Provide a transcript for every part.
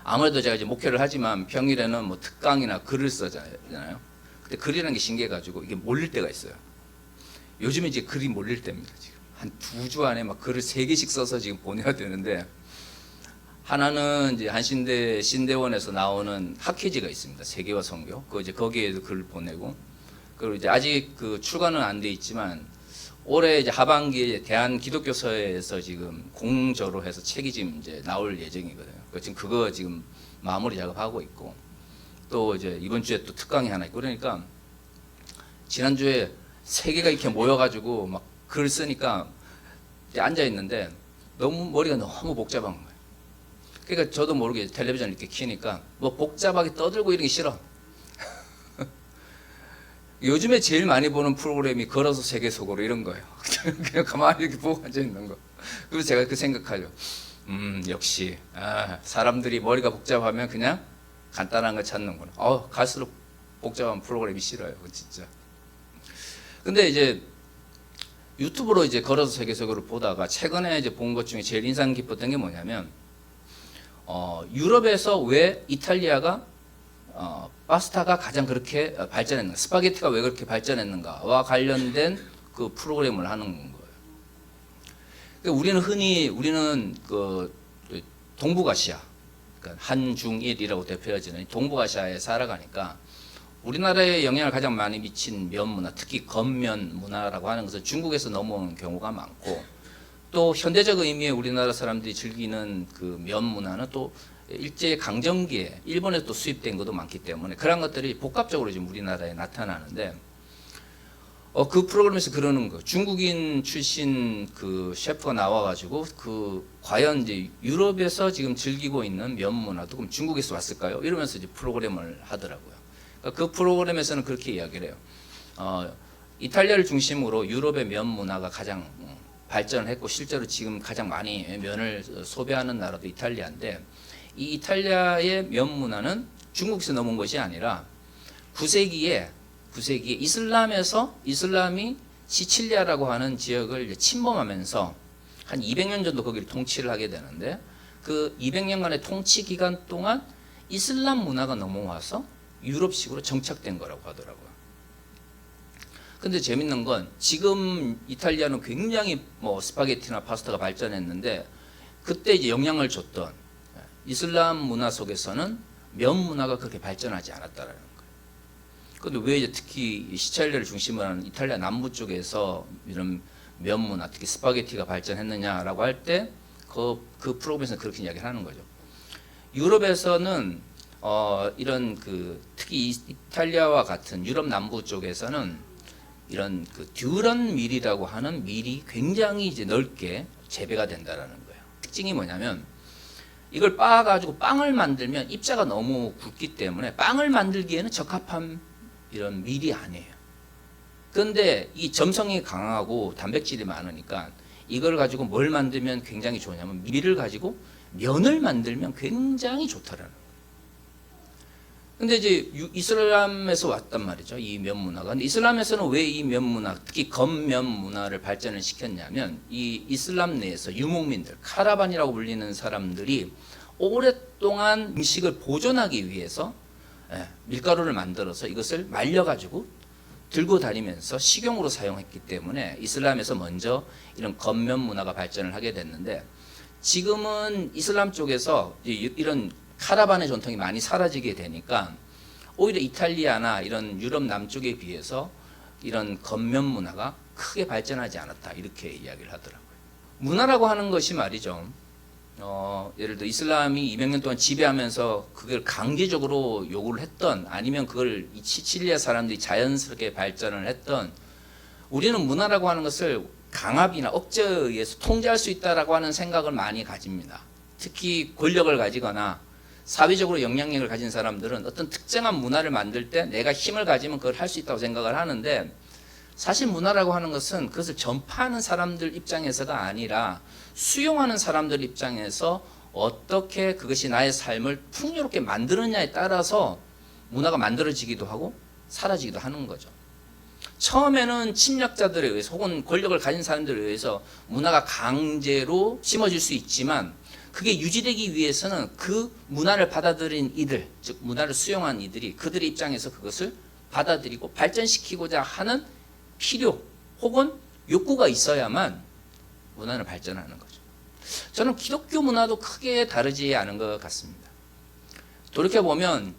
아무래도 제가 이제 목회를 하지만 평일에는 뭐 특강이나 글을 써잖아요. 근데 글이라는 게 신기해가지고 이게 몰릴 때가 있어요. 요즘에 이제 글이 몰릴 때입니다. 지금 한 2주 안에 막 글을 3개씩 써서 지금 보내야 되는데, 하나는 이제 한신대 신대원에서 나오는 학회지가 있습니다. 세계화 선교. 그 이제 거기에도 글을 보내고, 그리고 이제 아직 그 출간은 안 돼 있지만 올해 이제 하반기에 대한 기독교서에서 지금 공저로 해서 책이 지금 이제 나올 예정이거든요. 지금 그거 지금 마무리 작업하고 있고, 또 이제 이번 주에 또 특강이 하나 있고, 그러니까 지난주에 3개가 이렇게 모여가지고 막 글 쓰니까 앉아 있는데 머리가 너무 복잡한 거예요. 그러니까 저도 모르게 텔레비전 이렇게 키니까 뭐 복잡하게 떠들고 이런 게 싫어. 요즘에 제일 많이 보는 프로그램이 걸어서 세계 속으로 이런 거예요. 그냥 가만히 이렇게 보고 앉아 있는 거. 그래서 제가 그 생각하죠. 역시 사람들이 머리가 복잡하면 그냥 간단한 거 찾는구나. 갈수록 복잡한 프로그램이 싫어요, 진짜. 근데 이제 유튜브로 이제 걸어서 세계 속으로 보다가 최근에 이제 본 것 중에 제일 인상 깊었던 게 뭐냐면, 유럽에서 왜 이탈리아가 파스타가 가장 그렇게 발전했는가, 스파게티가 왜 그렇게 발전했는가와 관련된 그 프로그램을 하는 거예요. 그러니까 우리는 그 동북아시아, 그러니까 한중일이라고 대표해지는 동북아시아에 살아가니까 우리나라에 영향을 가장 많이 미친 면 문화, 특히 건면 문화라고 하는 것은 중국에서 넘어오는 경우가 많고, 또 현대적 의미의 우리나라 사람들이 즐기는 그 면 문화는 또 일제 강점기에 일본에서 또 수입된 것도 많기 때문에 그런 것들이 복합적으로 지금 우리나라에 나타나는데, 그 프로그램에서 그러는 거, 중국인 출신 그 셰프가 나와가지고 과연 이제 유럽에서 지금 즐기고 있는 면 문화도 그럼 중국에서 왔을까요? 이러면서 이제 프로그램을 하더라고요. 그 프로그램에서는 그렇게 이야기를 해요. 이탈리아를 중심으로 유럽의 면 문화가 가장 발전했고 실제로 지금 가장 많이 면을 소비하는 나라도 이탈리아인데, 이 이탈리아의 면 문화는 중국에서 넘어온 것이 아니라 9세기에 이슬람이 시칠리아라고 하는 지역을 침범하면서 한 200년 정도 거기를 통치를 하게 되는데, 그 200년간의 통치 기간 동안 이슬람 문화가 넘어와서 유럽식으로 정착된 거라고 하더라고요. 근데 재밌는 건 지금 이탈리아는 굉장히 뭐 스파게티나 파스타가 발전했는데, 그때 이제 영향을 줬던 이슬람 문화 속에서는 면 문화가 그렇게 발전하지 않았다라는 거예요. 근데 왜 이제 특히 시칠리아를 중심으로 하는 이탈리아 남부 쪽에서 이런 면 문화, 특히 스파게티가 발전했느냐라고 할 때 그 프로그램에서는 그렇게 이야기를 하는 거죠. 유럽에서는 이런 특히 이탈리아와 같은 유럽 남부 쪽에서는 이런 듀런 밀이라고 하는 밀이 굉장히 이제 넓게 재배가 된다라는 거예요. 특징이 뭐냐면, 이걸 빻아가지고 빵을 만들면 입자가 너무 굵기 때문에 빵을 만들기에는 적합한 이런 밀이 아니에요. 그런데 이 점성이 강하고 단백질이 많으니까 이걸 가지고 뭘 만들면 굉장히 좋냐면, 밀을 가지고 면을 만들면 굉장히 좋다라는 거예요. 근데 이제 이슬람에서 왔단 말이죠, 이 면 문화가. 근데 이슬람에서는 왜 이 면 문화, 특히 건면 문화를 발전을 시켰냐면, 이 이슬람 내에서 유목민들, 카라반이라고 불리는 사람들이 오랫동안 음식을 보존하기 위해서 밀가루를 만들어서 이것을 말려가지고 들고 다니면서 식용으로 사용했기 때문에 이슬람에서 먼저 이런 건면 문화가 발전을 하게 됐는데, 지금은 이슬람 쪽에서 이런 카라반의 전통이 많이 사라지게 되니까 오히려 이탈리아나 이런 유럽 남쪽에 비해서 이런 건면 문화가 크게 발전하지 않았다, 이렇게 이야기를 하더라고요. 문화라고 하는 것이 말이죠, 예를 들어 이슬람이 200년 동안 지배하면서 그걸 강제적으로 요구를 했던, 아니면 그걸 이 시칠리아 사람들이 자연스럽게 발전을 했던, 우리는 문화라고 하는 것을 강압이나 억제에 의해서 통제할 수 있다라고 하는 생각을 많이 가집니다. 특히 권력을 가지거나 사회적으로 영향력을 가진 사람들은 어떤 특정한 문화를 만들 때 내가 힘을 가지면 그걸 할 수 있다고 생각을 하는데, 사실 문화라고 하는 것은 그것을 전파하는 사람들 입장에서가 아니라 수용하는 사람들 입장에서 어떻게 그것이 나의 삶을 풍요롭게 만드느냐에 따라서 문화가 만들어지기도 하고 사라지기도 하는 거죠. 처음에는 침략자들에 의해서 혹은 권력을 가진 사람들에 의해서 문화가 강제로 심어질 수 있지만, 그게 유지되기 위해서는 그 문화를 받아들인 이들, 즉 문화를 수용한 이들이 그들의 입장에서 그것을 받아들이고 발전시키고자 하는 필요 혹은 욕구가 있어야만 문화는 발전하는 거죠. 저는 기독교 문화도 크게 다르지 않은 것 같습니다. 돌이켜보면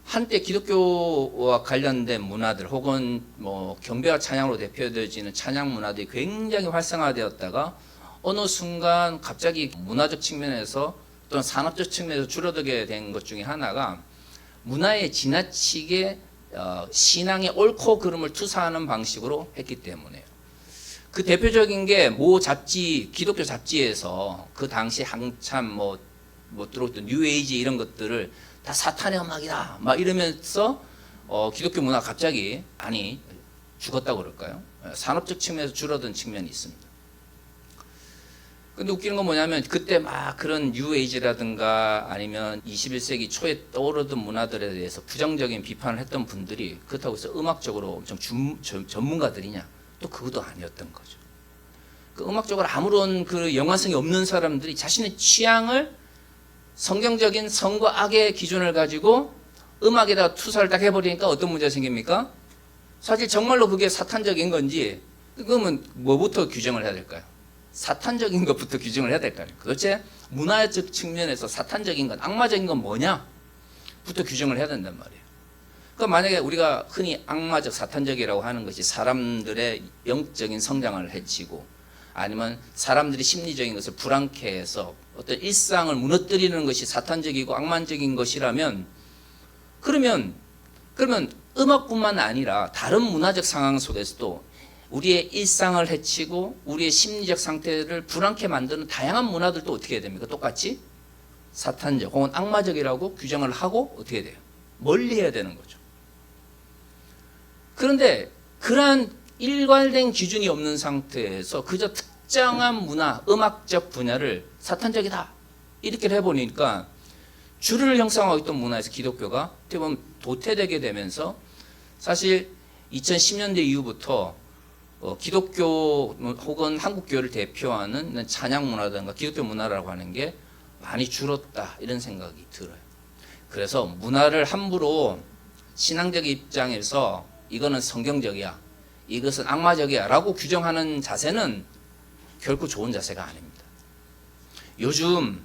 한때 기독교와 관련된 문화들 혹은 뭐 경배와 찬양으로 대표되어지는 찬양 문화들이 굉장히 활성화되었다가 어느 순간 갑자기 문화적 측면에서 또는 산업적 측면에서 줄어들게 된 것 중에 하나가 문화에 지나치게 신앙의 옳고 그름을 투사하는 방식으로 했기 때문에요. 그 대표적인 게 모 잡지, 기독교 잡지에서 그 당시 한참 뭐 들어왔던 뉴에이지 이런 것들을 다 사탄의 음악이다 막 이러면서 기독교 문화가 갑자기 많이 죽었다고 그럴까요? 산업적 측면에서 줄어든 측면이 있습니다. 근데 웃기는 건 뭐냐면 그때 막 그런 뉴에이지라든가 아니면 21세기 초에 떠오르던 문화들에 대해서 부정적인 비판을 했던 분들이 그렇다고 해서 음악적으로 엄청 전문가들이냐? 또 그것도 아니었던 거죠. 그 음악적으로 아무런 그 연관성이 없는 사람들이 자신의 취향을 성경적인 선과 악의 기준을 가지고 음악에다 투사를 딱 해버리니까 어떤 문제가 생깁니까? 사실 정말로 그게 사탄적인 건지 그러면 뭐부터 규정을 해야 될까요? 사탄적인 것부터 규정을 해야 될까요? 도대체 문화적 측면에서 사탄적인 건 악마적인 건 뭐냐? 부터 규정을 해야 된단 말이에요. 그러니까 만약에 우리가 흔히 악마적 사탄적이라고 하는 것이 사람들의 영적인 성장을 해치고 아니면 사람들이 심리적인 것을 불안케 해서 어떤 일상을 무너뜨리는 것이 사탄적이고 악마적인 것이라면 그러면 음악뿐만 아니라 다른 문화적 상황 속에서도 우리의 일상을 해치고 우리의 심리적 상태를 불안케 만드는 다양한 문화들도 어떻게 해야 됩니까? 똑같이 사탄적 혹은 악마적이라고 규정을 하고 어떻게 해야 돼요? 멀리 해야 되는 거죠. 그런데 그러한 일관된 기준이 없는 상태에서 그저 특정한 문화, 음악적 분야를 사탄적이다 이렇게 해보니까 주를 형성하고 있던 문화에서 기독교가 어떻게 보면 도태되게 되면서 사실 2010년대 이후부터 기독교 혹은 한국교회를 대표하는 찬양 문화라든가 기독교 문화라고 하는 게 많이 줄었다 이런 생각이 들어요. 그래서 문화를 함부로 신앙적 입장에서 이거는 성경적이야, 이것은 악마적이야 라고 규정하는 자세는 결코 좋은 자세가 아닙니다. 요즘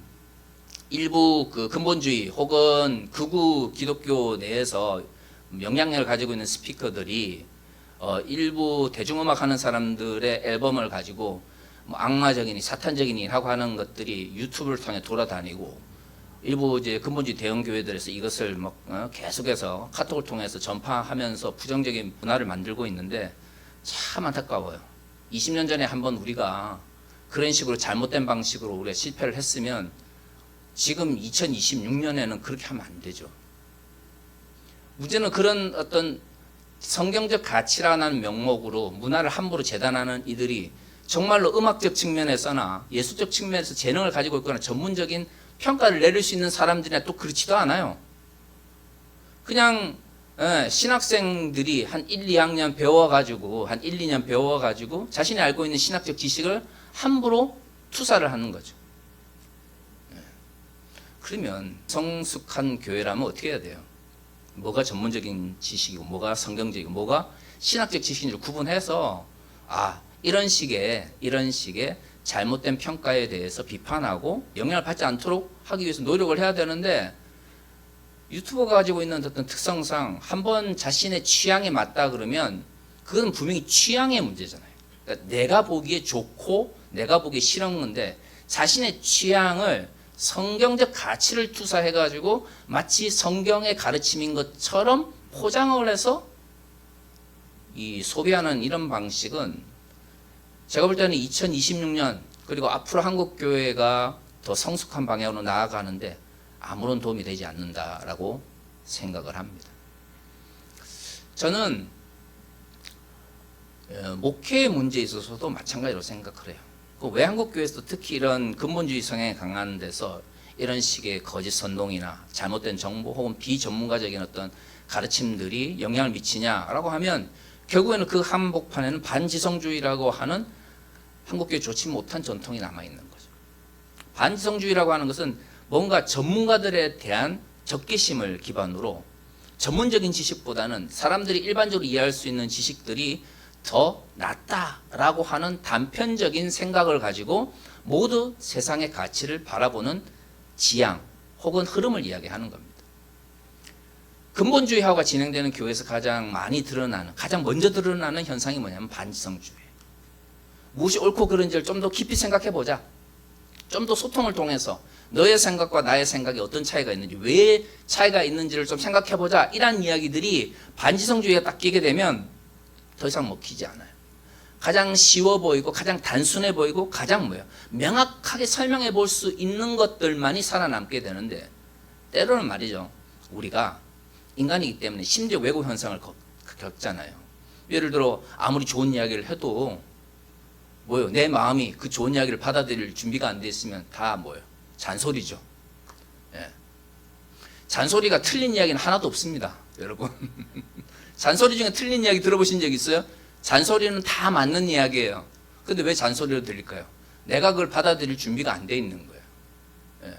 일부 그 근본주의 혹은 극우 기독교 내에서 영향력을 가지고 있는 스피커들이 일부 대중음악 하는 사람들의 앨범을 가지고 뭐 악마적이니 사탄적이니 하고 하는 것들이 유튜브를 통해 돌아다니고 일부 이제 근본주의 대형 교회들에서 이것을 막 계속해서 카톡을 통해서 전파하면서 부정적인 문화를 만들고 있는데 참 안타까워요. 20년 전에 한번 우리가 그런 식으로 잘못된 방식으로 우리가 실패를 했으면 지금 2026년에는 그렇게 하면 안 되죠. 문제는 그런 어떤 성경적 가치라는 명목으로 문화를 함부로 재단하는 이들이 정말로 음악적 측면에서나 예술적 측면에서 재능을 가지고 있거나 전문적인 평가를 내릴 수 있는 사람들이나 또 그렇지도 않아요. 그냥 신학생들이 한 1, 2학년 배워가지고 한 1, 2년 배워가지고 자신이 알고 있는 신학적 지식을 함부로 투사를 하는 거죠. 그러면 성숙한 교회라면 어떻게 해야 돼요? 뭐가 전문적인 지식이고 뭐가 성경적이고 뭐가 신학적 지식인지를 구분해서 이런 식의 잘못된 평가에 대해서 비판하고 영향을 받지 않도록 하기 위해서 노력을 해야 되는데 유튜버가 가지고 있는 어떤 특성상 한번 자신의 취향에 맞다 그러면 그건 분명히 취향의 문제잖아요. 그러니까 내가 보기에 좋고 내가 보기에 싫은 건데 자신의 취향을 성경적 가치를 투사해가지고 마치 성경의 가르침인 것처럼 포장을 해서 이 소비하는 이런 방식은 제가 볼 때는 2026년 그리고 앞으로 한국교회가 더 성숙한 방향으로 나아가는데 아무런 도움이 되지 않는다라고 생각을 합니다. 저는 목회의 문제에 있어서도 마찬가지로 생각을 해요. 왜 한국교회에서도 특히 이런 근본주의 성향이 강한 데서 이런 식의 거짓 선동이나 잘못된 정보 혹은 비전문가적인 어떤 가르침들이 영향을 미치냐라고 하면 결국에는 그 한복판에는 반지성주의라고 하는 한국교회 좋지 못한 전통이 남아있는 거죠. 반지성주의라고 하는 것은 뭔가 전문가들에 대한 적개심을 기반으로 전문적인 지식보다는 사람들이 일반적으로 이해할 수 있는 지식들이 더 낫다라고 하는 단편적인 생각을 가지고 모두 세상의 가치를 바라보는 지향 혹은 흐름을 이야기하는 겁니다. 근본주의화가 진행되는 교회에서 가장 먼저 드러나는 현상이 뭐냐면 반지성주의. 무엇이 옳고 그른지를 좀 더 깊이 생각해 보자. 좀 더 소통을 통해서 너의 생각과 나의 생각이 어떤 차이가 있는지, 왜 차이가 있는지를 좀 생각해 보자. 이런 이야기들이 반지성주의가 딱 끼게 되면 더 이상 먹히지 않아요. 가장 쉬워 보이고 가장 단순해 보이고 가장 명확하게 설명해 볼 수 있는 것들만이 살아남게 되는데, 때로는 말이죠, 우리가 인간이기 때문에 심지어 왜곡 현상을 겪잖아요. 예를 들어 아무리 좋은 이야기를 해도 내 마음이 그 좋은 이야기를 받아들일 준비가 안 돼 있으면 다 잔소리죠. 예. 잔소리가 틀린 이야기는 하나도 없습니다, 여러분. 잔소리 중에 틀린 이야기 들어보신 적 있어요? 잔소리는 다 맞는 이야기예요. 근데 왜 잔소리를 들릴까요? 내가 그걸 받아들일 준비가 안 돼 있는 거예요. 예.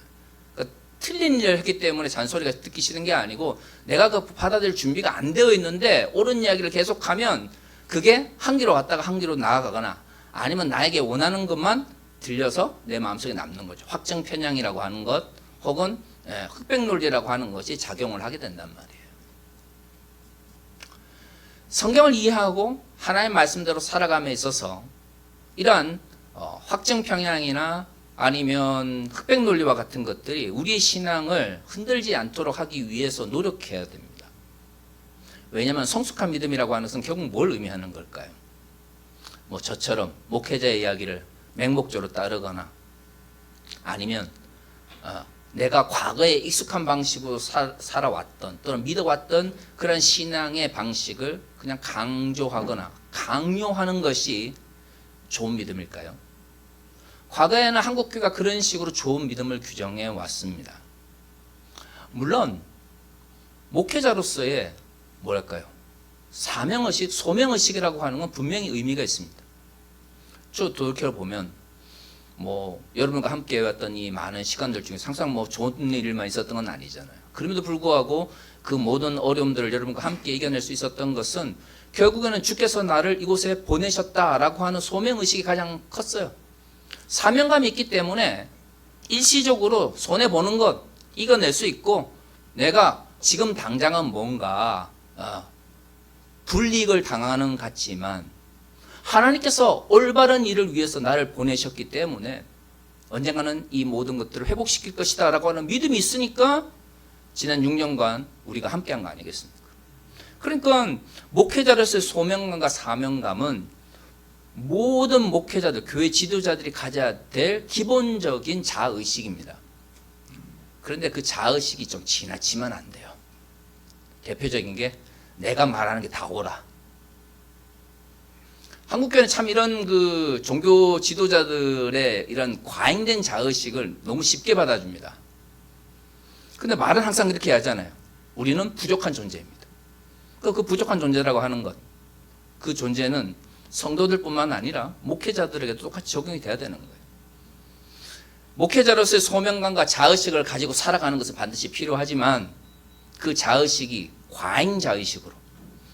그러니까 틀린 일을 했기 때문에 잔소리가 듣기 싫은 게 아니고, 내가 그 받아들일 준비가 안 되어 있는데 옳은 이야기를 계속하면 그게 한 귀로 왔다가 한 귀로 나아가거나, 아니면 나에게 원하는 것만 들려서 내 마음속에 남는 거죠. 확정 편향이라고 하는 것, 혹은 흑백 논리라고 하는 것이 작용을 하게 된단 말이에요. 성경을 이해하고 하나님의 말씀대로 살아감에 있어서 이러한 확정 편향이나 아니면 흑백 논리와 같은 것들이 우리의 신앙을 흔들지 않도록 하기 위해서 노력해야 됩니다. 왜냐하면 성숙한 믿음이라고 하는 것은 결국 뭘 의미하는 걸까요? 저처럼 목회자의 이야기를 맹목적으로 따르거나, 아니면 내가 과거에 익숙한 방식으로 살아왔던 또는 믿어왔던 그런 신앙의 방식을 그냥 강조하거나 강요하는 것이 좋은 믿음일까요? 과거에는 한국교회가 그런 식으로 좋은 믿음을 규정해 왔습니다. 물론 목회자로서의 사명의식, 소명의식이라고 하는 건 분명히 의미가 있습니다. 쭉 돌이켜보면 여러분과 함께 해왔던 이 많은 시간들 중에 항상 좋은 일만 있었던 건 아니잖아요. 그럼에도 불구하고 그 모든 어려움들을 여러분과 함께 이겨낼 수 있었던 것은 결국에는 주께서 나를 이곳에 보내셨다라고 하는 소명의식이 가장 컸어요. 사명감이 있기 때문에 일시적으로 손해보는 것 이겨낼 수 있고, 내가 지금 당장은 뭔가 불이익을 당하는 것 같지만 하나님께서 올바른 일을 위해서 나를 보내셨기 때문에 언젠가는 이 모든 것들을 회복시킬 것이다 라고 하는 믿음이 있으니까 지난 6년간 우리가 함께한 거 아니겠습니까? 그러니까 목회자로서의 소명감과 사명감은 모든 목회자들, 교회 지도자들이 가져야 될 기본적인 자의식입니다. 그런데 그 자의식이 좀 지나치면 안 돼요. 대표적인 게 내가 말하는 게 다 옳아. 한국교회는 참 이런 종교 지도자들의 이런 과잉된 자의식을 너무 쉽게 받아줍니다. 근데 말은 항상 이렇게 하잖아요. 우리는 부족한 존재입니다. 그 부족한 존재라고 하는 것, 그 존재는 성도들뿐만 아니라 목회자들에게도 똑같이 적용이 돼야 되는 거예요. 목회자로서의 소명감과 자의식을 가지고 살아가는 것은 반드시 필요하지만, 그 자의식이 과잉 자의식으로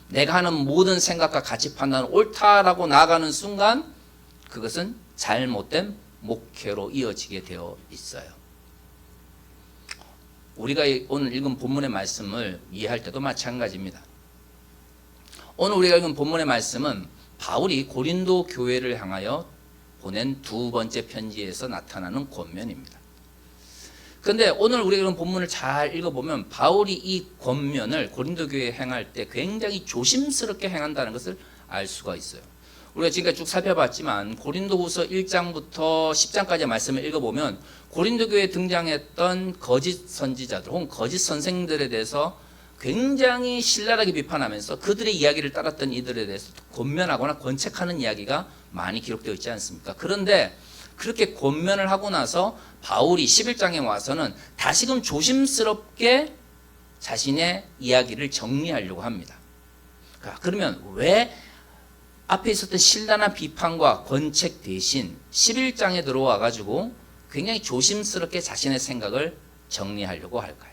내가 하는 모든 생각과 가치 판단은 옳다라고 나아가는 순간 그것은 잘못된 목회로 이어지게 되어 있어요. 우리가 오늘 읽은 본문의 말씀을 이해할 때도 마찬가지입니다. 오늘 우리가 읽은 본문의 말씀은 바울이 고린도 교회를 향하여 보낸 두 번째 편지에서 나타나는 권면입니다. 그런데 오늘 우리가 이런 본문을 잘 읽어보면 바울이 이 권면을 고린도 교회에 행할 때 굉장히 조심스럽게 행한다는 것을 알 수가 있어요. 우리가 지금까지 쭉 살펴봤지만 고린도후서 1장부터 10장까지의 말씀을 읽어보면 고린도 교회에 등장했던 거짓 선지자들 혹은 거짓 선생들에 대해서 굉장히 신랄하게 비판하면서 그들의 이야기를 따랐던 이들에 대해서 권면하거나 권책하는 이야기가 많이 기록되어 있지 않습니까? 그런데 그렇게 권면을 하고 나서 바울이 11장에 와서는 다시금 조심스럽게 자신의 이야기를 정리하려고 합니다. 그러면 왜 앞에 있었던 신랄한 비판과 권책 대신 11장에 들어와 가지고 굉장히 조심스럽게 자신의 생각을 정리하려고 할까요?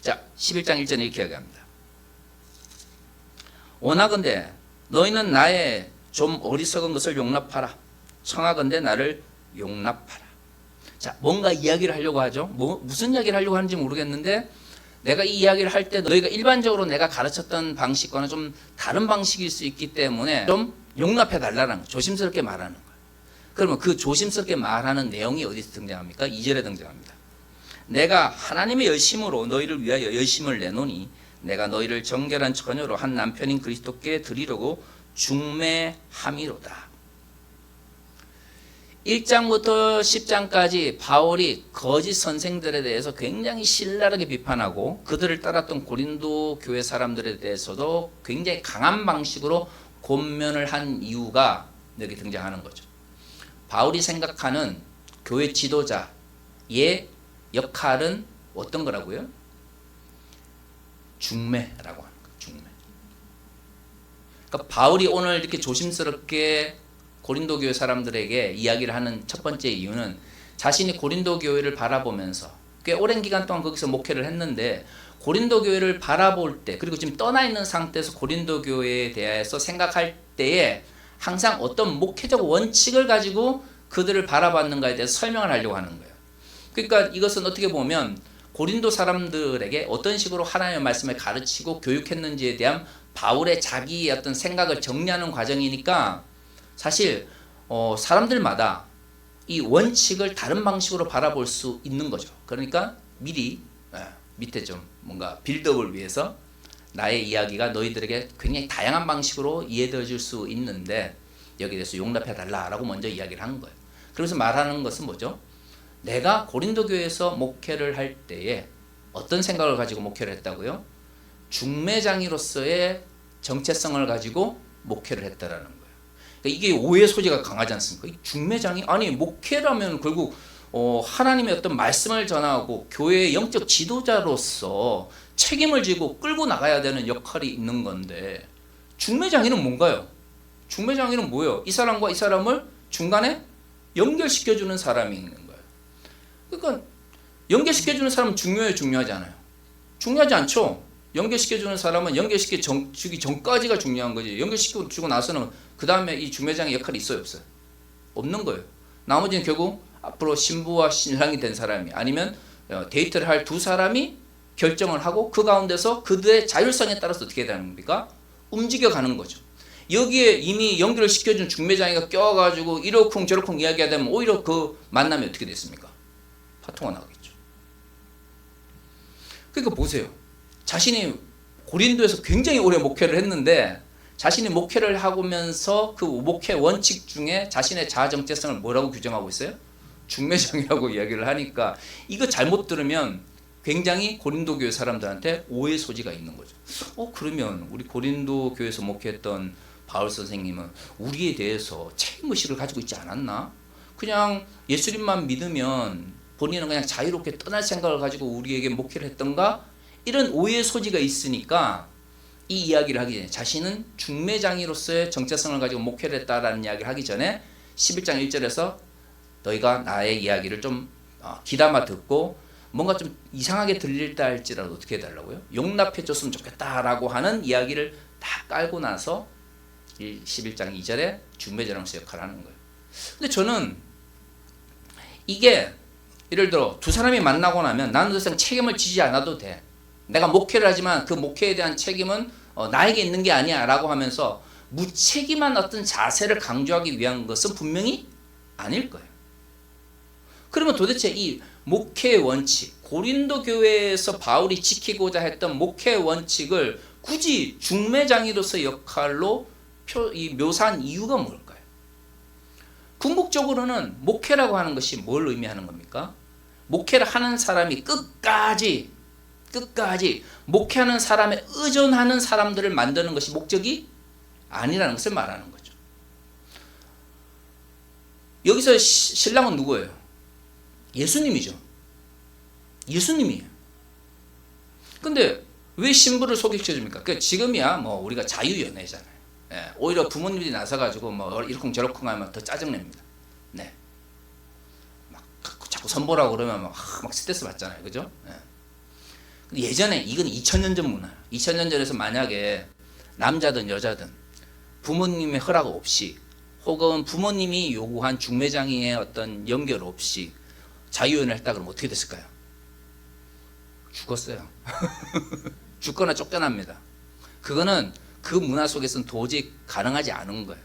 자, 11장 1절에 이렇게 이야기합니다. 원하건대 너희는 나의 좀 어리석은 것을 용납하라. 청하건대 나를 용납하라. 자, 뭔가 이야기를 하려고 하죠. 무슨 이야기를 하려고 하는지 모르겠는데 내가 이 이야기를 할 때 너희가 일반적으로 내가 가르쳤던 방식과는 좀 다른 방식일 수 있기 때문에 좀 용납해 달라는 거예요. 조심스럽게 말하는 거예요. 그러면 그 조심스럽게 말하는 내용이 어디서 등장합니까? 2절에 등장합니다. 내가 하나님의 열심으로 너희를 위하여 열심을 내노니 내가 너희를 정결한 처녀로 한 남편인 그리스도께 드리려고 중매함이로다. 1장부터 10장까지 바울이 거짓 선생들에 대해서 굉장히 신랄하게 비판하고 그들을 따랐던 고린도 교회 사람들에 대해서도 굉장히 강한 방식으로 권면을 한 이유가 여기 등장하는 거죠. 바울이 생각하는 교회 지도자의 역할은 어떤 거라고요? 중매라고 하는 거예요. 중매. 그러니까 바울이 오늘 이렇게 조심스럽게 고린도 교회 사람들에게 이야기를 하는 첫 번째 이유는 자신이 고린도 교회를 바라보면서 꽤 오랜 기간 동안 거기서 목회를 했는데 고린도 교회를 바라볼 때 그리고 지금 떠나 있는 상태에서 고린도 교회에 대해서 생각할 때에 항상 어떤 목회적 원칙을 가지고 그들을 바라봤는가에 대해서 설명을 하려고 하는 거예요. 그러니까 이것은 어떻게 보면 고린도 사람들에게 어떤 식으로 하나님의 말씀을 가르치고 교육했는지에 대한 바울의 자기의 어떤 생각을 정리하는 과정이니까 사실 사람들마다 이 원칙을 다른 방식으로 바라볼 수 있는 거죠. 그러니까 미리 밑에 좀 뭔가 빌드업을 위해서 나의 이야기가 너희들에게 굉장히 다양한 방식으로 이해되어질 수 있는데 여기에 대해서 용납해달라고 먼저 이야기를 한 거예요. 그래서 말하는 것은 뭐죠? 내가 고린도 교회에서 목회를 할 때에 어떤 생각을 가지고 목회를 했다고요? 중매장이로서의 정체성을 가지고 목회를 했다라는 거예요. 그러니까 이게 오해 소지가 강하지 않습니까? 중매장이 아니 목회라면 결국 하나님의 어떤 말씀을 전하고 교회의 영적 지도자로서 책임을 지고 끌고 나가야 되는 역할이 있는 건데 중매장이는 뭔가요? 중매장이는 뭐예요? 이 사람과 이 사람을 중간에 연결시켜주는 사람이 있는 거예요. 그러니까 연결시켜주는 사람은 중요해요? 중요하지 않아요? 중요하지 않죠? 연결시켜주는 사람은 연결시켜주기 전까지가 중요한 거지. 연결시켜주고 나서는 그 다음에 이 중매장의 역할이 있어요? 없어요? 없는 거예요. 나머지는 결국 앞으로 신부와 신랑이 된 사람이 아니면 데이트를 할 두 사람이 결정을 하고 그 가운데서 그들의 자율성에 따라서 어떻게 되는 겁니까? 움직여가는 거죠. 여기에 이미 연결을 시켜준 중매장이가 껴가지고 이러쿵 저러쿵 이야기하다 보면 오히려 그 만남이 어떻게 됐습니까? 파토가 나겠죠. 그러니까 보세요. 자신이 고린도에서 굉장히 오래 목회를 했는데 자신이 목회를 하면서 그 목회 원칙 중에 자신의 자아 정체성을 뭐라고 규정하고 있어요? 중매장이라고 이야기를 하니까 이거 잘못 들으면 굉장히 고린도 교회 사람들한테 오해 소지가 있는 거죠. 그러면 우리 고린도 교회에서 목회했던 바울 선생님은 우리에 대해서 책임의식을 가지고 있지 않았나? 그냥 예수님만 믿으면 본인은 그냥 자유롭게 떠날 생각을 가지고 우리에게 목회를 했던가? 이런 오해 소지가 있으니까 이 이야기를 하기 전에 자신은 중매장이로서의 정체성을 가지고 목회를 했다라는 이야기를 하기 전에 11장 1절에서 너희가 나의 이야기를 좀 귀담아 듣고 뭔가 좀 이상하게 들릴다 할지라도 어떻게 해달라고요? 용납해 줬으면 좋겠다라고 하는 이야기를 다 깔고 나서 11장 2절에 중매장으로서 역할을 하는 거예요. 근데 저는 이게 예를 들어 두 사람이 만나고 나면 나는 더 이상 책임을 지지 않아도 돼. 내가 목회를 하지만 그 목회에 대한 책임은 나에게 있는 게 아니야 라고 하면서 무책임한 어떤 자세를 강조하기 위한 것은 분명히 아닐 거예요. 그러면 도대체 이 목회의 원칙, 고린도 교회에서 바울이 지키고자 했던 목회의 원칙을 굳이 중매장이로서의 역할로 묘사한 이유가 뭘까요? 궁극적으로는 목회라고 하는 것이 뭘 의미하는 겁니까? 목회를 하는 사람이 끝까지 목회하는 사람에 의존하는 사람들을 만드는 것이 목적이 아니라는 것을 말하는 거죠. 여기서 신랑은 누구예요? 예수님이죠. 예수님이에요. 근데 왜 신부를 소개시켜줍니까? 그러니까 지금이야 뭐 우리가 자유연애잖아요. 오히려 부모님들이 나서가지고 뭐 이러쿵 저러쿵 하면 더 짜증냅니다. 네. 막 자꾸 선보라고 그러면 막 스트레스 받잖아요. 그죠? 예. 근데 예전에 이건 2000년 전 문화예요. 2000년 전에서 만약에 남자든 여자든 부모님의 허락 없이 혹은 부모님이 요구한 중매장애의 어떤 연결 없이 자유연애를 했다 그러면 어떻게 됐을까요? 죽었어요. 죽거나 쫓겨납니다. 그거는 그 문화 속에서는 도저히 가능하지 않은 거예요.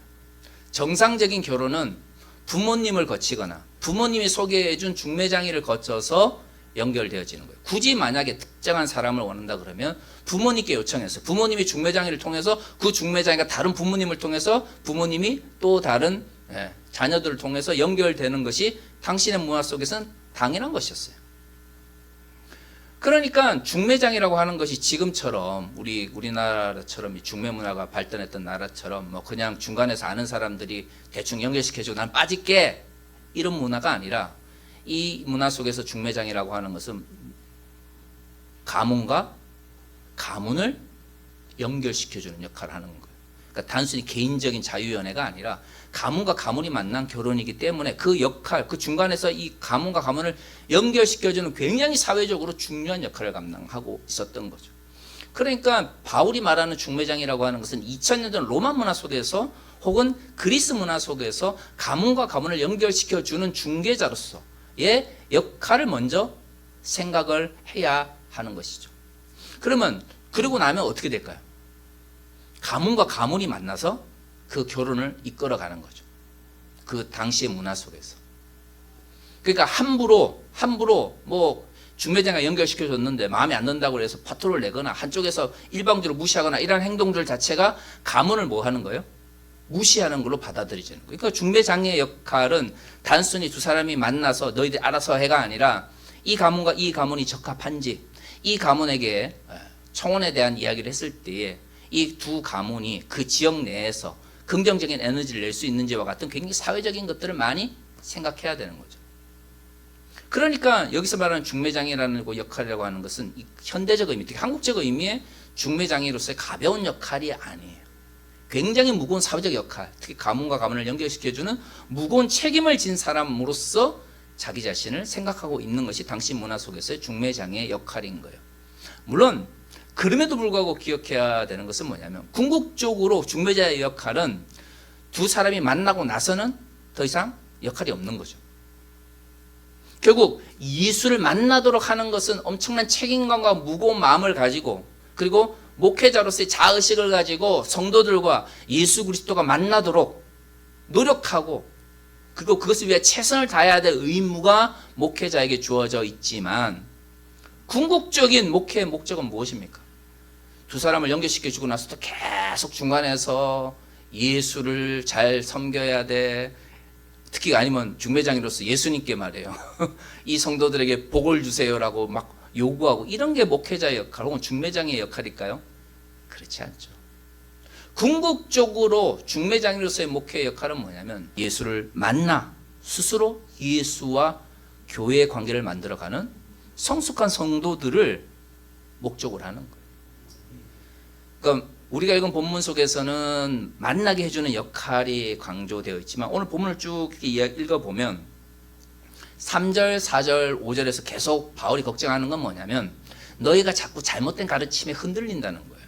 정상적인 결혼은 부모님을 거치거나 부모님이 소개해준 중매장애를 거쳐서 연결되어지는 거예요. 굳이 만약에 특정한 사람을 원한다 그러면 부모님께 요청해서 부모님이 중매장애를 통해서 그 중매장애가 다른 부모님을 통해서 부모님이 또 다른 자녀들을 통해서 연결되는 것이 당신의 문화 속에서는 당연한 것이었어요. 그러니까 중매장애라고 하는 것이 지금처럼 우리나라처럼 중매 문화가 발전했던 나라처럼 뭐 그냥 중간에서 아는 사람들이 대충 연결시켜주고 난 빠질게 이런 문화가 아니라 이 문화 속에서 중매장애라고 하는 것은 가문과 가문을 연결시켜주는 역할을 하는 거예요. 그러니까 단순히 개인적인 자유연애가 아니라 가문과 가문이 만난 결혼이기 때문에 그 역할, 그 중간에서 이 가문과 가문을 연결시켜주는 굉장히 사회적으로 중요한 역할을 감당하고 있었던 거죠. 그러니까 바울이 말하는 중매장애라고 하는 것은 2000년 전 로마 문화 속에서 혹은 그리스 문화 속에서 가문과 가문을 연결시켜주는 중개자로서의 역할을 먼저 생각을 해야 하는 것이죠. 그러고 나면 어떻게 될까요? 가문과 가문이 만나서 그 결혼을 이끌어가는 거죠. 그 당시의 문화 속에서. 그러니까 함부로 뭐 중매장애 연결시켜줬는데 마음에 안 든다고 해서 파토를 내거나 한쪽에서 일방적으로 무시하거나 이런 행동들 자체가 가문을 뭐 하는 거예요? 무시하는 걸로 받아들이지는 거예요. 그러니까 중매장애의 역할은 단순히 두 사람이 만나서 너희들 알아서 해가 아니라 이 가문과 이 가문이 적합한지 이 가문에게 청혼에 대한 이야기를 했을 때에 이 두 가문이 그 지역 내에서 긍정적인 에너지를 낼 수 있는지와 같은 굉장히 사회적인 것들을 많이 생각해야 되는 거죠. 그러니까 여기서 말하는 중매장애라는 역할이라고 하는 것은 현대적 의미, 특히 한국적 의미의 중매장애로서의 가벼운 역할이 아니에요. 굉장히 무거운 사회적 역할, 특히 가문과 가문을 연결시켜주는 무거운 책임을 진 사람으로서 자기 자신을 생각하고 있는 것이 당시 문화 속에서의 중매장애의 역할인 거예요. 물론 그럼에도 불구하고 기억해야 되는 것은 뭐냐면 궁극적으로 중매자의 역할은 두 사람이 만나고 나서는 더 이상 역할이 없는 거죠. 결국 예수를 만나도록 하는 것은 엄청난 책임감과 무거운 마음을 가지고 그리고 목회자로서의 자의식을 가지고 성도들과 예수 그리스도가 만나도록 노력하고 그리고 그것을 위해 최선을 다해야 될 의무가 목회자에게 주어져 있지만 궁극적인 목회의 목적은 무엇입니까? 두 사람을 연결시켜주고 나서도 계속 중간에서 예수를 잘 섬겨야 돼. 특히 아니면 중매장애로서 예수님께 말해요. 이 성도들에게 복을 주세요라고 막 요구하고 이런 게 목회자의 역할 혹은 중매장애의 역할일까요? 그렇지 않죠. 궁극적으로 중매장애로서의 목회의 역할은 뭐냐면 예수를 만나 스스로 예수와 교회의 관계를 만들어가는 성숙한 성도들을 목적으로 하는 거예요. 그러니까 우리가 읽은 본문 속에서는 만나게 해주는 역할이 강조되어 있지만 오늘 본문을 쭉 읽어보면 3절, 4절, 5절에서 계속 바울이 걱정하는 건 뭐냐면 너희가 자꾸 잘못된 가르침에 흔들린다는 거예요.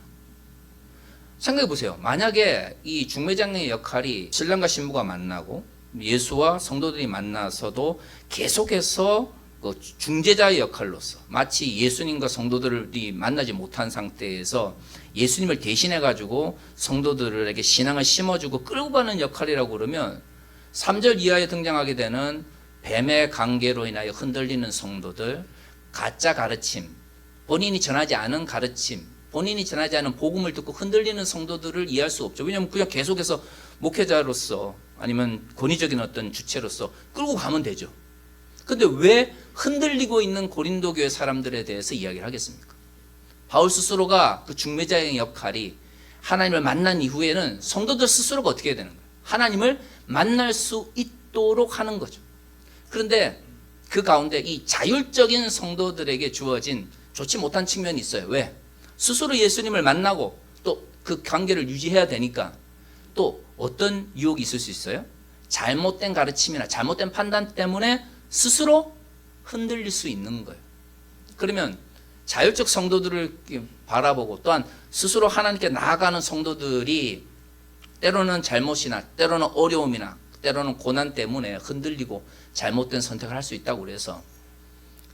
생각해 보세요. 만약에 이 중매장애의 역할이 신랑과 신부가 만나고 예수와 성도들이 만나서도 계속해서 그 중재자의 역할로서 마치 예수님과 성도들이 만나지 못한 상태에서 예수님을 대신해 가지고 성도들에게 신앙을 심어주고 끌고 가는 역할이라고 그러면 3절 이하에 등장하게 되는 뱀의 관계로 인하여 흔들리는 성도들, 가짜 가르침, 본인이 전하지 않은 가르침, 본인이 전하지 않은 복음을 듣고 흔들리는 성도들을 이해할 수 없죠. 왜냐하면 그냥 계속해서 목회자로서 아니면 권위적인 어떤 주체로서 끌고 가면 되죠. 근데 왜 흔들리고 있는 고린도 교회 사람들에 대해서 이야기를 하겠습니까? 바울 스스로가 그 중매자의 역할이 하나님을 만난 이후에는 성도들 스스로가 어떻게 해야 되는 거예요? 하나님을 만날 수 있도록 하는 거죠. 그런데 그 가운데 이 자율적인 성도들에게 주어진 좋지 못한 측면이 있어요. 왜? 스스로 예수님을 만나고 또 그 관계를 유지해야 되니까 또 어떤 유혹이 있을 수 있어요? 잘못된 가르침이나 잘못된 판단 때문에 스스로 흔들릴 수 있는 거예요. 그러면 자율적 성도들을 바라보고 또한 스스로 하나님께 나아가는 성도들이 때로는 잘못이나 때로는 어려움이나 때로는 고난 때문에 흔들리고 잘못된 선택을 할 수 있다고 그래서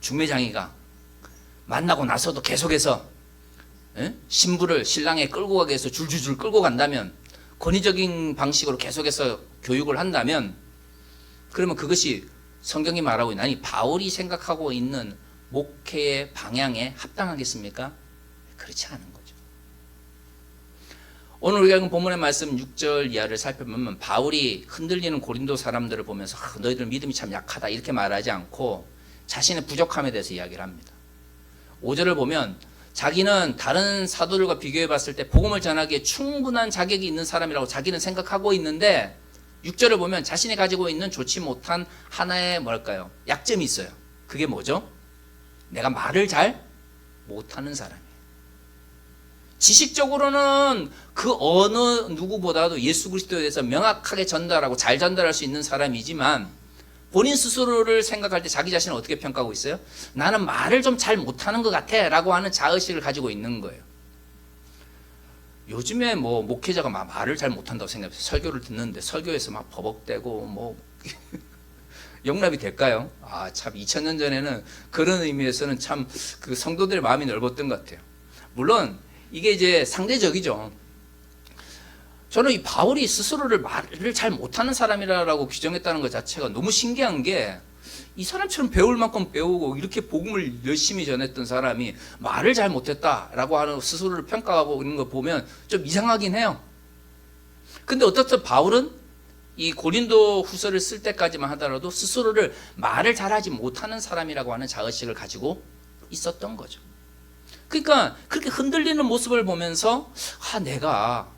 중매장이가 만나고 나서도 계속해서 신부를 신랑에 끌고 가기 위해서 줄줄줄 끌고 간다면, 권위적인 방식으로 계속해서 교육을 한다면, 그러면 그것이 성경이 말하고 있는, 아니 바울이 생각하고 있는 목회의 방향에 합당하겠습니까? 그렇지 않은 거죠. 오늘 우리가 읽은 본문의 말씀 6절 이하를 살펴보면 바울이 흔들리는 고린도 사람들을 보면서 너희들 믿음이 참 약하다 이렇게 말하지 않고 자신의 부족함에 대해서 이야기를 합니다. 5절을 보면 자기는 다른 사도들과 비교해 봤을 때 복음을 전하기에 충분한 자격이 있는 사람이라고 자기는 생각하고 있는데, 6절을 보면 자신이 가지고 있는 좋지 못한 하나의 뭐랄까요? 약점이 있어요. 그게 뭐죠? 내가 말을 잘 못하는 사람이에요. 지식적으로는 그 어느 누구보다도 예수 그리스도에 대해서 명확하게 전달하고 잘 전달할 수 있는 사람이지만, 본인 스스로를 생각할 때 자기 자신을 어떻게 평가하고 있어요? 나는 말을 좀 잘 못하는 것 같아 라고 하는 자의식을 가지고 있는 거예요. 요즘에 뭐 목회자가 막 말을 잘 못한다고 생각해요. 설교를 듣는데 설교에서 막 버벅대고 뭐 용납이 될까요? 참 2000년 전에는 그런 의미에서는 참 그 성도들의 마음이 넓었던 것 같아요. 물론 이게 이제 상대적이죠. 저는 이 바울이 스스로를 말을 잘 못하는 사람이라고 규정했다는 것 자체가 너무 신기한 게, 이 사람처럼 배울 만큼 배우고 이렇게 복음을 열심히 전했던 사람이 말을 잘 못했다라고 하는 스스로를 평가하고 있는 거 보면 좀 이상하긴 해요. 근데 어떻든 바울은 이 고린도 후서를 쓸 때까지만 하더라도 스스로를 말을 잘하지 못하는 사람이라고 하는 자의식을 가지고 있었던 거죠. 그러니까 그렇게 흔들리는 모습을 보면서 내가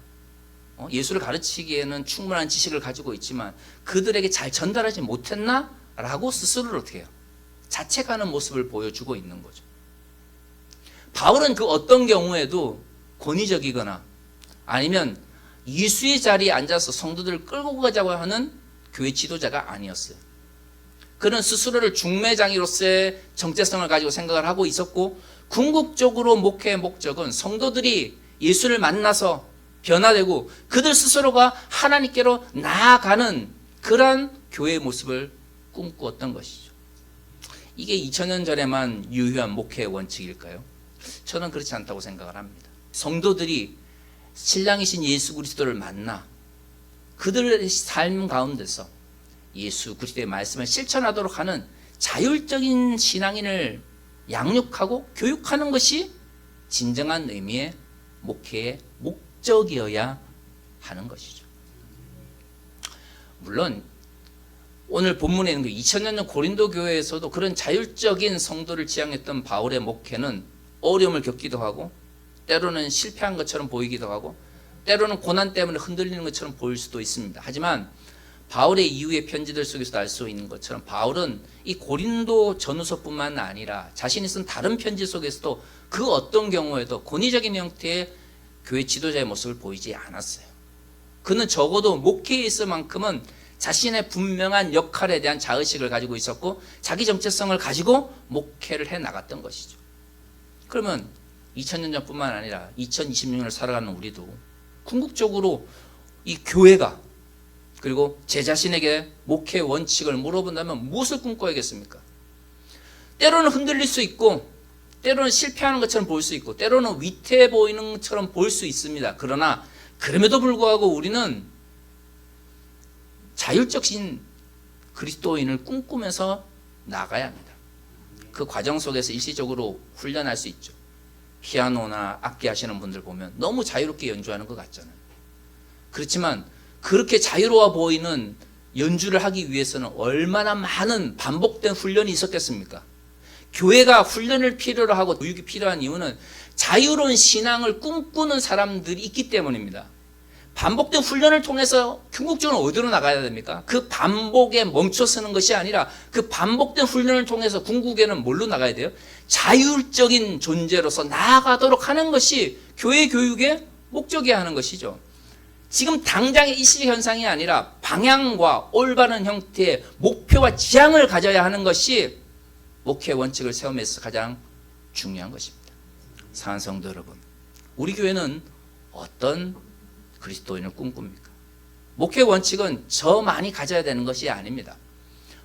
예수를 가르치기에는 충분한 지식을 가지고 있지만 그들에게 잘 전달하지 못했나? 라고 스스로를 어떻게 해요? 자책하는 모습을 보여주고 있는 거죠. 바울은 그 어떤 경우에도 권위적이거나 아니면 예수의 자리에 앉아서 성도들을 끌고 가자고 하는 교회 지도자가 아니었어요. 그는 스스로를 중매장이로서의 정체성을 가지고 생각을 하고 있었고, 궁극적으로 목회의 목적은 성도들이 예수를 만나서 변화되고 그들 스스로가 하나님께로 나아가는 그러한 교회의 모습을 꿈꾸었던 것이죠. 이게 2000년 전에만 유효한 목회의 원칙일까요? 저는 그렇지 않다고 생각을 합니다. 성도들이 신랑이신 예수 그리스도를 만나 그들의 삶 가운데서 예수 그리스도의 말씀을 실천하도록 하는 자율적인 신앙인을 양육하고 교육하는 것이 진정한 의미의 목회의 목적이어야 하는 것이죠. 물론 오늘 본문에 있는 2000년 전 고린도 교회에서도 그런 자율적인 성도를 지향했던 바울의 목회는 어려움을 겪기도 하고, 때로는 실패한 것처럼 보이기도 하고, 때로는 고난 때문에 흔들리는 것처럼 보일 수도 있습니다. 하지만 바울의 이후의 편지들 속에서도 알 수 있는 것처럼 바울은 이 고린도 전후서뿐만 아니라 자신이 쓴 다른 편지 속에서도 그 어떤 경우에도 권위적인 형태의 교회 지도자의 모습을 보이지 않았어요. 그는 적어도 목회에 있을 만큼은 자신의 분명한 역할에 대한 자의식을 가지고 있었고 자기 정체성을 가지고 목회를 해 나갔던 것이죠. 그러면 2000년 전뿐만 아니라 2026년을 살아가는 우리도 궁극적으로 이 교회가, 그리고 제 자신에게 목회 원칙을 물어본다면 무엇을 꿈꿔야겠습니까? 때로는 흔들릴 수 있고, 때로는 실패하는 것처럼 보일 수 있고, 때로는 위태해 보이는 것처럼 보일 수 있습니다. 그러나 그럼에도 불구하고 우리는 자율적인 그리스도인을 꿈꾸면서 나가야 합니다. 그 과정 속에서 일시적으로 훈련할 수 있죠. 피아노나 악기 하시는 분들 보면 너무 자유롭게 연주하는 것 같잖아요. 그렇지만 그렇게 자유로워 보이는 연주를 하기 위해서는 얼마나 많은 반복된 훈련이 있었겠습니까? 교회가 훈련을 필요로 하고 교육이 필요한 이유는 자유로운 신앙을 꿈꾸는 사람들이 있기 때문입니다. 반복된 훈련을 통해서 궁극적으로 어디로 나가야 됩니까? 그 반복에 멈춰서는 것이 아니라 그 반복된 훈련을 통해서 궁극에는 뭘로 나가야 돼요? 자율적인 존재로서 나아가도록 하는 것이 교회 교육의 목적이어야 하는 것이죠. 지금 당장의 일시 현상이 아니라 방향과 올바른 형태의 목표와 지향을 가져야 하는 것이 목회 원칙을 세우면서 가장 중요한 것입니다. 사랑하는 성도 여러분, 우리 교회는 어떤 그리스도인을 꿈꿉니까? 목회 원칙은 저 많이 가져야 되는 것이 아닙니다.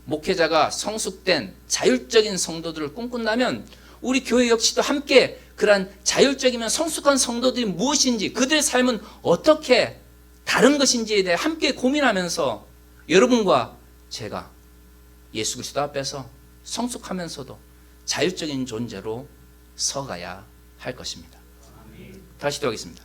목회자가 성숙된 자율적인 성도들을 꿈꾼다면 우리 교회 역시도 함께 그러한 자율적이면 성숙한 성도들이 무엇인지, 그들의 삶은 어떻게 다른 것인지에 대해 함께 고민하면서 여러분과 제가 예수 그리스도 앞에서 성숙하면서도 자율적인 존재로 서가야 할 것입니다. 다시 또 하겠습니다.